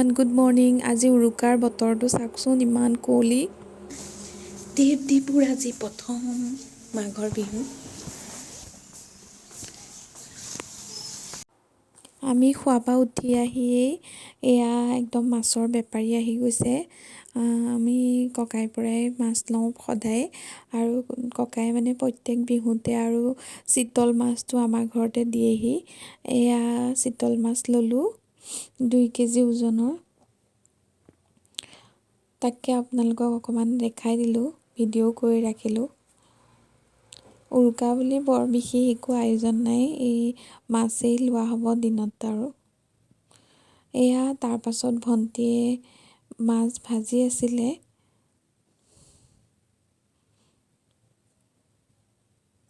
Everyone good morning. আজি উৰুকাৰ বতৰটো চাওকচোন, ইমান কুঁৱলী। দেৱদীপুৰ আজি প্ৰথম মাঘৰ বিহু। আমি খোৱাৰ পৰা উঠি আহিয়েই এয়া একদম মাছৰ বেপাৰী আহি গৈছে। আমি ককাইৰ পৰাই মাছ লওঁ সদায়, আৰু ককাই মানে প্ৰত্যেক বিহুতে আৰু চিতল মাছটো আমাৰ ঘৰতে দিয়েহি। এয়া চিতল মাছ ল'লোঁ 2 কেজি ওজনৰ। তাকে আপোনালোকক অকণমান দেখাই দিলোঁ, ভিডিঅ' কৰি ৰাখিলোঁ। উৰুকা বুলি বৰ বিশেষ একো আয়োজন নাই, এই মাছেই লোৱা হ'ব দিনত আৰু। এয়া তাৰপাছত ভণ্টীয়ে মাছ ভাজি আছিলে,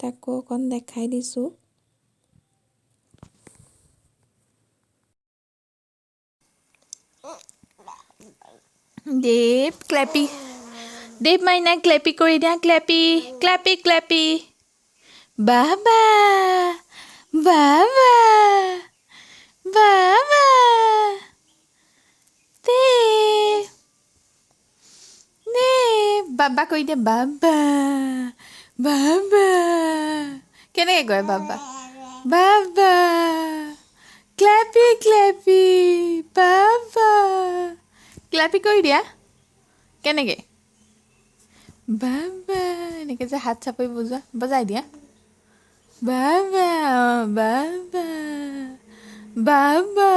তাকো অকণ দেখাই দিছোঁ। দেৱ ক্লেপি, দেৱ মাইনা ক্লেপি কৰি দিয়া, ক্লেপি ক্লেপি ক্লেপি। বাবা বাবা বাবা দেৱ দেৱ বাবা কৰি দিয়া, বাবা বাবা। কেনেকৈ কয় বাবা? বাবা ক্লেপি ক্লেপি বাবা। ক্লেপি কৰি দিয়া, কেনেকৈ? বাবা এনেকৈ যে হাত চাপৰি বজাই দিয়া। বাবা বাবা বাবা।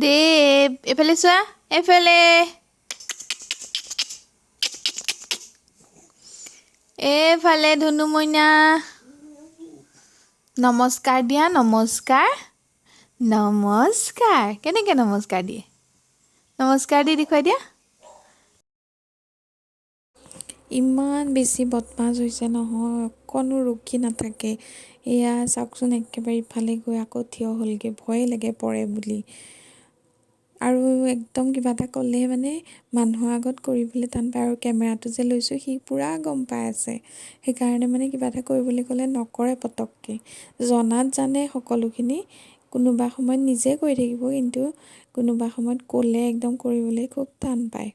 দেৱ এইফালে চোৱা, এইফালে। এইফালে ধুনু মইনা। নমস্কাৰ দিয়া, নমস্কাৰ নমস্কাৰ। কেনেকৈ নমস্কাৰ দিয়ে? নমস্কাৰ দি দেখুৱাই দিয়া। ইমান বেছি বদমাছ হৈছে নহয়, অকণো ৰখি নাথাকে। এয়া চাওকচোন, একেবাৰে ইফালে গৈ আকৌ থিয় হ'লগৈ, ভয়ে লাগে পৰে বুলি। আৰু একদম কিবা এটা ক'লে মানে মানুহৰ আগত কৰিবলৈ টান পায়, আৰু কেমেৰাটো যে লৈছোঁ সি পূৰা গম পাই আছে। সেইকাৰণে মানে কিবা এটা কৰিবলৈ ক'লে নকৰে পটককৈ। জনাত জানে সকলোখিনি, কোনোবা সময়ত নিজে কৰি থাকিব, কিন্তু কোনোবা সময়ত ক'লে একদম কৰিবলৈ খুব টান পায়।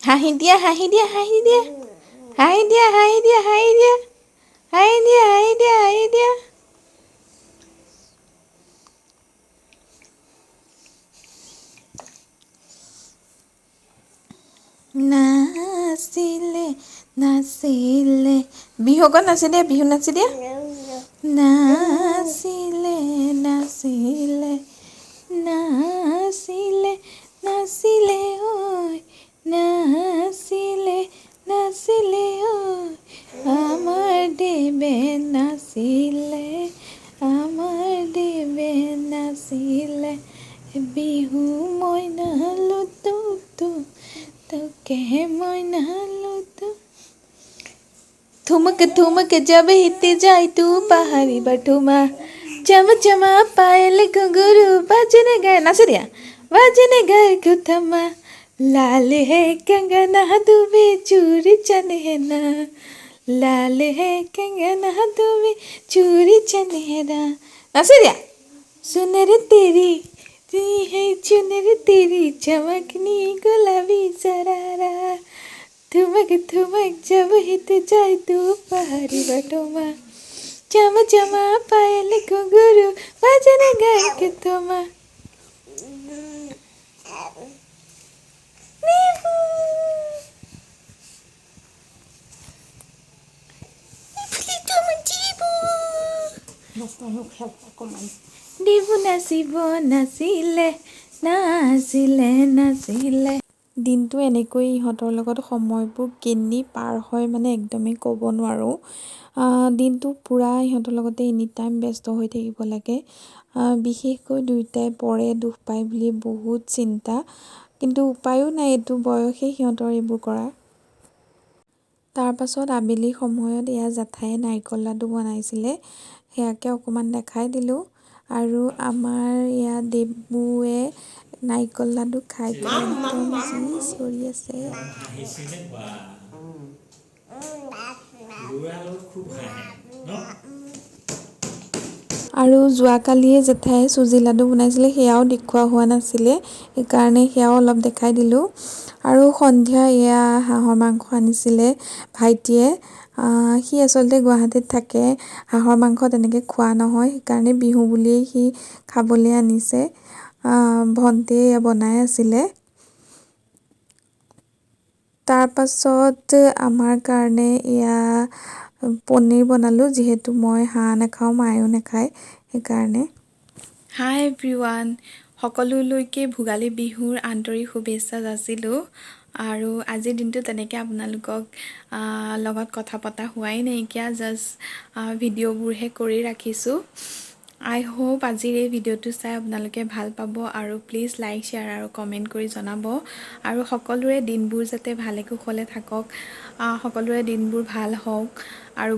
হাঁহি দিয়া, হাঁহি দিয়া, হাঁহি দিয়া, হাঁহি দিয়া, হাঁহি দিয়া, হাঁহি দিয়া, হাঁহি দিয়া, হাঁহি দিয়া, হাঁহি দিয়া। নাচিলে নাচিলে, বিহু অকণ নাচি দিয়া, বিহু নাচি দিয়া। নাচিলে নাচিলে নাচিলে নাচিলে ঐ, নাচিলে নাচিলে ঐ, আমাৰ দেৱে নাচিলে, আমাৰ দেৱে নাচিলে। বিহু মইনা লুটু তু তোকে মইনা লুটু। ठुमक ठुमक जब हित जाए तू पहाड़ी बठुमा, चम चमा पायल घुंघरू बजने गए, नाच दिया, बजने गए कुथमा। लाल है कंगना दुबे चूड़ी चन्हेरा, लाल है कंगना दुबे चूड़ी चन्हेरा। नाच दिया। सुनर तेरी है चुनर तेरी चमकनी गुलाबी सरारा, ठुमक ठुमक जब हित जाए तू पहाड़ी बटोमा, चम चमा पायल घुंघरू बजने गए कुथमा। দেৱু নাচিব নাচিলে, নাচিলে নাচিলে। দিনটো এনেকৈ ইহঁতৰ লগত সময়বোৰ কেনি পাৰ হয় মানে একদমেই ক'ব নোৱাৰোঁ। দিনটো পূৰা ইহঁতৰ লগতে এনি টাইম ব্যস্ত হৈ থাকিব লাগে। বিশেষকৈ দুয়োটাই পৰে দুখ পায় বুলি বহুত চিন্তা, কিন্তু উপায়ো নাই, এইটো বয়সেই সিহঁতৰ এইবোৰ কৰা। তাৰপাছত আবেলি সময়ত এয়া জেঠায়ে নাৰিকল লাডু বনাইছিলে, সেয়াকে অকণমান দেখাই দিলোঁ। আৰু আমাৰ এয়া দেৱুৱে নাৰিকল লাডু খাই পেলাই একদম যি চিঞৰি আছে। আৰু যোৱাকালিয়ে জেঠাই চুজি লাডু বনাইছিলে, সেয়াও দেখুওৱা হোৱা নাছিলে, সেইকাৰণে সেয়াও অলপ দেখাই দিলোঁ। আৰু সন্ধিয়া এয়া হাঁহৰ মাংস আনিছিলে ভাইটিয়ে। সি আচলতে গুৱাহাটীত থাকে, হাঁহৰ মাংস তেনেকৈ খোৱা নহয়, সেইকাৰণে বিহু বুলিয়েই সি খাবলৈ আনিছে। ভণ্টিয়ে বনাই আছিলে। তাৰপাছত আমাৰ কাৰণে এয়া পনীৰ বনালোঁ, যিহেতু মই হাঁহ নাখাওঁ, মায়েও নাখায়, সেইকাৰণে। হাই এভৰিৱান, সকলোলৈকে ভোগালী বিহুৰ আন্তৰিক শুভেচ্ছা যাচিলোঁ। আৰু আজিৰ দিনটো তেনেকৈ আপোনালোকক লগত কথা পতা হোৱাই নাইকিয়া, জাষ্ট ভিডিঅ'বোৰহে কৰি ৰাখিছোঁ। আই হোপ আজিৰ এই ভিডিঅ'টো চাই আপোনালোকে ভাল পাব, আৰু প্লিজ লাইক, শ্বেয়াৰ আৰু কমেণ্ট কৰি জনাব। আৰু সকলোৰে দিনবোৰ যাতে ভালে কুশলে থাকক, সকলোৰে দিনবোৰ ভাল হওক, আৰু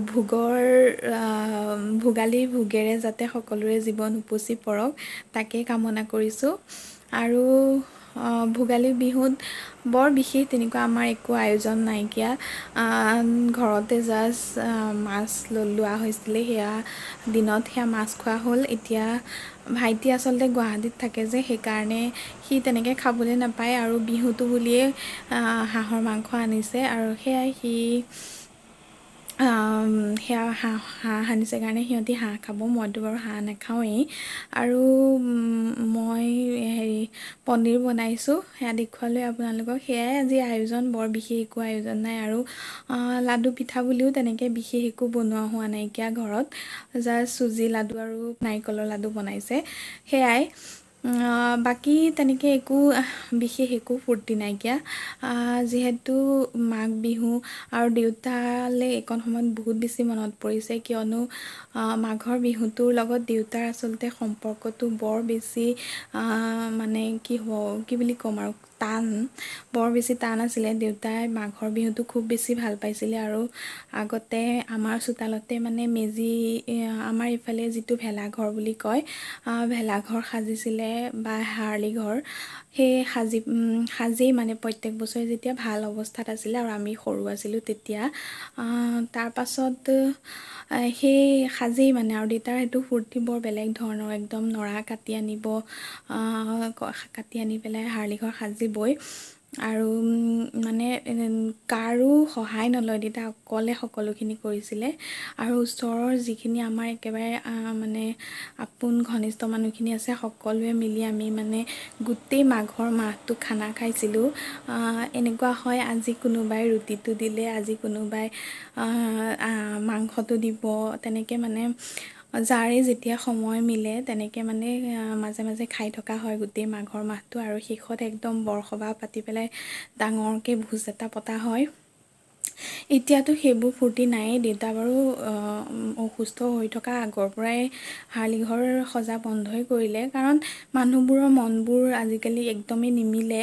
ভোগালী ভোগেৰে যাতে সকলোৰে জীৱন উপচি পৰক, তাকেই কামনা কৰিছোঁ। আৰু ভোগালী বিহুত বৰ বিশেষ তেনেকুৱা আমাৰ একো আয়োজন নাইকিয়া, ঘৰতে জাষ্ট মাছ লোৱা হৈছিলে, সেয়া দিনত সেয়া মাছ খোৱা হ'ল। এতিয়া ভাইটি আচলতে গুৱাহাটীত থাকে যে, সেইকাৰণে সি তেনেকৈ খাবলৈ নাপায়, আৰু বিহুটো বুলিয়ে হাঁহৰ মাংস আনিছে, আৰু সেয়াই সেয়া হাঁহ আনিছে কাৰণে সিহঁতি হাঁহ খাব, মইতো বাৰু হাঁহ নাখাওঁৱেই। আৰু মই পনীৰ বনাইছোঁ, সেয়া দেখুৱালৈ আপোনালোকক। সেয়াই আজি আয়োজন, বৰ বিশেষ একো আয়োজন নাই। আৰু লাডু পিঠা বুলিও তেনেকৈ বিশেষ একো বনোৱা হোৱা নাইকিয়া ঘৰত, জাষ্ট চুজি লাডু আৰু নাৰিকলৰ লাডু বনাইছে, সেয়াই। বাকী তেনেকৈ একো বিশেষ একো ফূৰ্তি নাইকিয়া, যিহেতু মাঘ বিহু, আৰু দেউতালৈ এইকণ সময়ত বহুত বেছি মনত পৰিছে, কিয়নো মাঘৰ বিহুটোৰ লগত দেউতাৰ আচলতে সম্পৰ্কটো বৰ বেছি মানে কি বুলি ক'ম আৰু, বৰ বেছি টান আছিলে। দেউতাই মাঘৰ বিহুটো খুব বেছি ভাল পাইছিলে, আৰু আগতে আমাৰ চোতালতে মানে মেজি, আমাৰ ইফালে যিটো ভেলাঘৰ বুলি কয়, ভেলাঘৰ সাজিছিলে, বা হাৰ্লি ঘৰ, সেই সাজেই মানে প্ৰত্যেক বছৰে যেতিয়া ভাল অৱস্থাত আছিলে, আৰু আমি সৰু আছিলোঁ তেতিয়া, তাৰপাছত সেই সাজেই মানে, আৰু দেউতাৰ সেইটো ফূৰ্তি বৰ বেলেগ ধৰণৰ, একদম নৰা কাটি আনিব, কাটি আনি পেলাই হাৰ্লি ঘৰ সাজিবই, আৰু মানে কাৰো সহায় নলয়, দেউতা অকলে সকলোখিনি কৰিছিলে। আৰু ওচৰৰ যিখিনি আমাৰ একেবাৰে মানে আপোন ঘনিষ্ঠ মানুহখিনি আছে, সকলোৱে মিলি আমি মানে গোটেই মাঘৰ মাহটো খানা খাইছিলোঁ। এনেকুৱা হয়, আজি কোনোবাই ৰুটিটো দিলে, আজি কোনোবাই মাংসটো দিব, তেনেকৈ মানে যাৰে যেতিয়া সময় মিলে তেনেকৈ মানে মাজে মাজে খাই থকা হয় গোটেই মাঘৰ মাহটো। আৰু শেষত একদম বৰসবাহ পাতি পেলাই ডাঙৰকৈ ভোজ এটা পতা হয়। এতিয়াতো সেইবোৰ ফূৰ্তি নায়েই, দেউতা বাৰু অসুস্থ হৈ থকা আগৰ পৰাই হাৰ্লি ঘৰ সজা বন্ধই কৰিলে, কাৰণ মানুহবোৰৰ মনবোৰ আজিকালি একদমেই নিমিলে,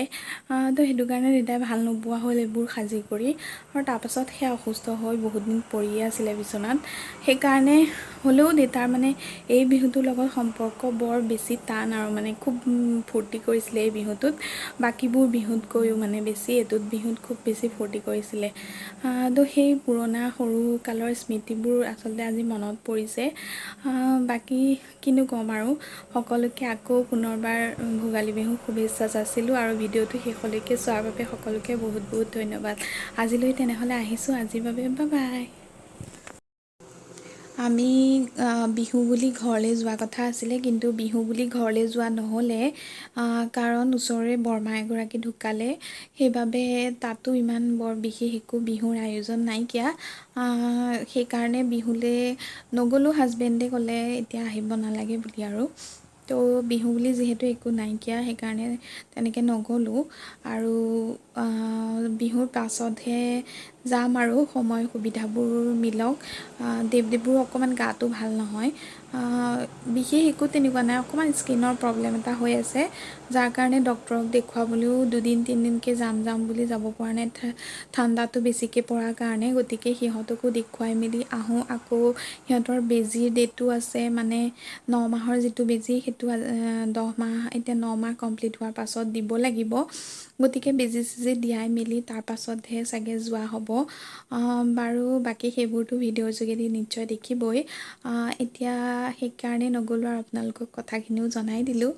তো সেইটো কাৰণে দেউতাই ভাল নোপোৱা হ'ল এইবোৰ সাজি কৰি, আৰু তাৰপাছত সেয়া অসুস্থ হৈ বহুত দিন পৰিয়ে আছিলে বিচনাত। সেইকাৰণে হ'লেও দেউতাৰ মানে এই বিহুটোৰ লগত সম্পৰ্ক বৰ বেছি টান, আৰু মানে খুব ফূৰ্তি কৰিছিলে এই বিহুটোত, বাকীবোৰ বিহুতকৈও মানে বেছি এইটোত বিহুত খুব বেছি ফূৰ্তি কৰিছিলে। তো সেই পুৰণা সৰুকালৰ স্মৃতিবোৰ আচলতে আজি মনত পৰিছে। বাকী কিনো ক'ম আৰু, সকলোকে আকৌ পুনৰবাৰ ভোগালী বিহুৰ শুভেচ্ছা যাচিলোঁ, আৰু ভিডিঅ'টো শেষলৈকে চোৱাৰ বাবে সকলোকে বহুত বহুত ধন্যবাদ। আজিলৈ তেনেহ'লে আহিছোঁ, আজিৰ বাবে বাই বাই। আমি বিহু বুলি ঘৰলৈ যোৱা কথা আছিলে, কিন্তু বিহু বুলি ঘৰলৈ যোৱা নহ'লে, কাৰণ ওচৰৰে বৰমা এগৰাকী ঢুকালে, সেইবাবে তাতো ইমান বৰ বিশেষ একো বিহুৰ আয়োজন নাইকিয়া, সেইকাৰণে বিহুলৈ নগ'লোঁ। হাজবেণ্ডে ক'লে এতিয়া আহিব নালাগে বুলি, আৰু তো বিহু বুলি যিহেতু একো নাইকিয়া, সেইকাৰণে তেনেকৈ নগ'লোঁ। আৰু বিহুৰ পাছতহে যাম, আৰু সময় সুবিধাবোৰ মিলক। দেৱদেৱৰো অকণমান গাটো ভাল নহয়, বিশেষ একো তেনেকুৱা নাই, অকণমান স্কিনৰ প্ৰব্লেম এটা হৈ আছে, যাৰ কাৰণে ডক্তৰক দেখুৱাবলৈও 2-3 দিনকৈ যাম বুলি যাব পৰা নাই, ঠাণ্ডাটো বেছিকৈ পৰাৰ কাৰণে। গতিকে সিহঁতকো দেখুৱাই মেলি আহোঁ। আকৌ সিহঁতৰ বেজীৰ ডেটো আছে, মানে 9 মাহৰ যিটো বেজী সেইটো 10 মাহ, এতিয়া 9 মাহ কমপ্লিট হোৱাৰ পাছত দিব লাগিব। গতিকে বেজী চেজী দিয়াই মেলি তাৰ পাছতহে চাগে যোৱা হ'ব। বাৰু বাকী সেইবোৰতো ভিডিঅ'ৰ যোগেদি নিশ্চয় দেখিবই। এতিয়া সেইকাৰণে নগ'লোঁ আৰু আপোনালোকক কথাখিনিও জনাই দিলোঁ।